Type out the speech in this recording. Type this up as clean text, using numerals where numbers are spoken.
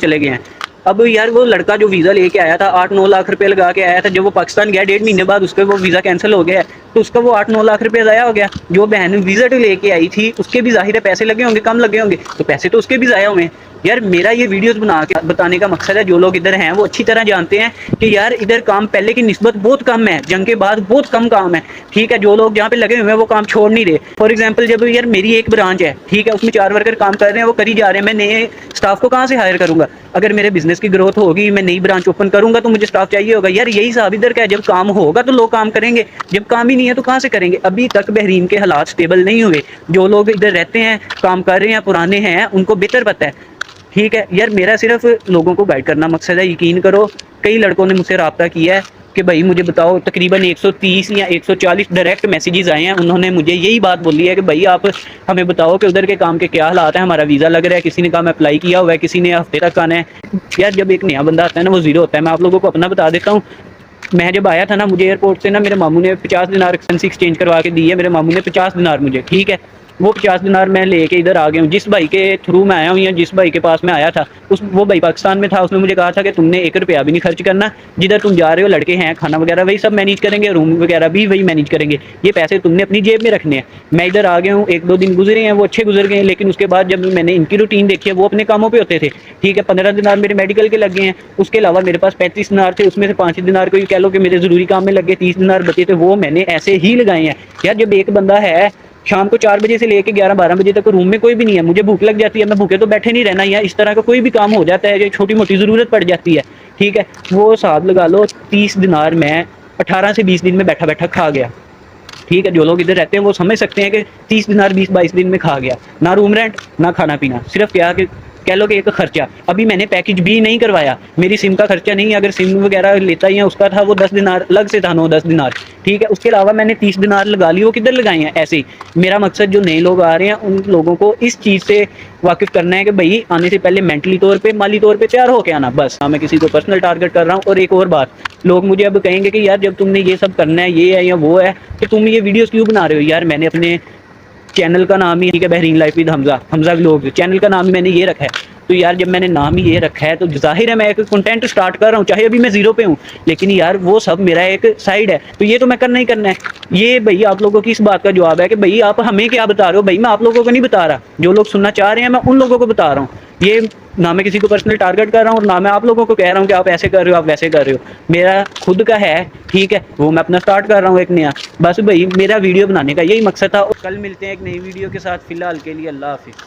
چلے گئے ہیں. اب یار وہ لڑکا جو ویزا لے کے آیا تھا 8-9 لاکھ روپے لگا کے آیا تھا, جب وہ پاکستان گیا 1.5 مہینے بعد اس کا وہ ویزا کینسل ہو گیا ہے, تو اس کا وہ 8-9 لاکھ روپے ضائع ہو گیا. جو بہن ویزا لے کے آئی تھی اس کے بھی ظاہر ہے پیسے لگے ہوں گے, کم لگے ہوں گے, تو پیسے تو اس کے بھی ضائع ہوئے ہیں. یار میرا یہ ویڈیوز بنا کے بتانے کا مقصد ہے, جو لوگ ادھر ہیں وہ اچھی طرح جانتے ہیں کہ یار ادھر کام پہلے کی نسبت بہت کم ہے, جنگ کے بعد بہت کم کام ہے. ٹھیک ہے, جو لوگ جہاں پہ لگے ہوئے ہیں وہ کام چھوڑ نہیں رہے. فار ایگزامپل جب یار میری ایک برانچ ہے, ٹھیک ہے, اس میں 4 ورکر کام کر رہے ہیں, وہ کری جا رہے ہیں, میں نئے اسٹاف کو کہاں سے ہائر کروں گا؟ اگر میرے بزنس کی گروتھ ہوگی, میں نئی برانچ اوپن کروں گا تو مجھے اسٹاف چاہیے ہوگا. یار یہی حساب ادھر کا ہے, جب کام ہوگا تو لوگ کام کریں گے, جب کام ہی نہیں ہے تو کہاں سے کریں گے؟ ابھی تک بحرین کے حالات سٹیبل نہیں ہوئے. جو لوگ ادھر رہتے ہیں, کام کر رہے ہیں, پرانے ہیں, ان کو بہتر پتہ ہے. ٹھیک ہے یار, میرا صرف لوگوں کو گائڈ کرنا مقصد ہے. یقین کرو کئی لڑکوں نے مجھ سے رابطہ کیا ہے کہ بھائی مجھے بتاؤ, تقریباً 130 یا 140 ڈائریکٹ میسیجز آئے ہیں. انہوں نے مجھے یہی بات بولی ہے کہ بھائی آپ ہمیں بتاؤ کہ ادھر کے کام کے کیا حالات ہیں, ہمارا ویزا لگ رہا ہے, کسی نے کام اپلائی کیا ہوا ہے, کسی نے ہفتے تک آنا ہے. یار جب ایک نیا بندہ آتا ہے نا وہ زیرو ہوتا ہے. میں آپ لوگوں کو اپنا بتا دیتا ہوں, میں جب آیا تھا نا, مجھے ایئرپورٹ سے نا میرے ماموں نے 50 دینار کرنسی ایکسچینج کروا کے دی ہے. میرے ماموں نے 50 دینار مجھے, ٹھیک ہے, وہ 50 دینار میں لے کے ادھر آ گیا ہوں. جس بھائی کے تھرو میں آیا ہوں یا جس بھائی کے پاس میں آیا تھا, وہ بھائی پاکستان میں تھا. اس نے مجھے کہا تھا کہ تم نے 1 روپیہ بھی نہیں خرچ کرنا, جدھر تم جا رہے ہو لڑکے ہیں, کھانا وغیرہ وہی سب مینیج کریں گے, روم وغیرہ بھی وہی مینیج کریں گے, یہ پیسے تم نے اپنی جیب میں رکھنے ہیں. میں ادھر آ گیا ہوں, 1-2 دن گزرے ہیں, وہ اچھے گزر گئے ہیں, لیکن اس کے بعد جب میں نے ان کی روٹین دیکھی ہے, وہ اپنے کاموں پہ ہوتے تھے. ٹھیک ہے, 15 دینار میرے میڈیکل کے لگے ہیں. اس کے علاوہ میرے پاس 35 دینار تھے, اس میں سے 5 دینار کو کہہ لو کہ میرے ضروری کام میں لگے. 30 دینار بچے تھے, وہ میں نے ایسے ہی لگائے ہیں. یار جب ایک بندہ ہے, شام کو 4 بجے سے لے کے 11-12 بجے تک روم میں کوئی بھی نہیں ہے, مجھے بھوک لگ جاتی ہے, میں بھوکے تو بیٹھے نہیں رہنا, یا اس طرح کا کوئی بھی کام ہو جاتا ہے, چھوٹی موٹی ضرورت پڑ جاتی ہے. ٹھیک ہے, وہ حساب لگا لو 30 دینار میں 18 سے 20 دن میں بیٹھا بیٹھا کھا گیا. ٹھیک ہے, جو لوگ ادھر رہتے ہیں وہ سمجھ سکتے ہیں کہ 30 دینار 20-22 دن میں کھا گیا. نہ روم رینٹ, نہ کھانا پینا, صرف کیا کہ کہہ لو کہ ایک خرچہ. ابھی میں نے پیکج بھی نہیں کروایا, میری سم کا خرچہ نہیں, اگر سم وغیرہ لیتا ہی ہے اس کا تھا, وہ 10 دینار الگ سے تھا, 9-10 دینار. ٹھیک ہے, اس کے علاوہ میں نے 30 دینار لگا لی, وہ کدھر لگائے ہیں ایسے ہی. میرا مقصد جو نئے لوگ آ رہے ہیں ان لوگوں کو اس چیز سے واقف کرنا ہے کہ بھائی آنے سے پہلے مینٹلی طور پہ, مالی طور پہ تیار ہو کے آنا. بس میں کسی کو پرسنل ٹارگٹ کر رہا ہوں. اور ایک اور بات, لوگ مجھے اب کہیں گے کہ یار جب تم نے یہ سب کرنا ہے, یہ ہے یا وہ ہے, تو تم یہ ویڈیوز کیوں بنا رہے ہو؟ یار میں نے اپنے چینل کا نام ہی ہے Bahrain life with Hamza vlog, channel کا نام ہی میں نے یہ رکھا ہے. تو یار جب میں نے نام ہی یہ رکھا ہے تو ظاہر ہے میں ایک کنٹینٹ سٹارٹ کر رہا ہوں, چاہے ابھی میں 0 پہ ہوں, لیکن یار وہ سب میرا ایک سائڈ ہے, تو یہ تو میں کرنا ہی کرنا ہے. یہ بھائی آپ لوگوں کی اس بات کا جواب ہے کہ بھائی آپ ہمیں کیا بتا رہے ہو؟ بھائی میں آپ لوگوں کو نہیں بتا رہا, جو لوگ سننا چاہ رہے ہیں میں ان لوگوں کو بتا رہا ہوں. یہ نہ میں کسی کو پرسنل ٹارگٹ کر رہا ہوں, اور نہ میں آپ لوگوں کو کہہ رہا ہوں کہ آپ ایسے کر رہے ہو, آپ ویسے کر رہے ہو. میرا خود کا ہے, ٹھیک ہے, وہ میں اپنا سٹارٹ کر رہا ہوں ایک نیا. بس بھائی میرا ویڈیو بنانے کا یہی مقصد تھا. کل ملتے ہیں ایک نئی ویڈیو کے ساتھ, فی الحال کے لیے اللہ حافظ.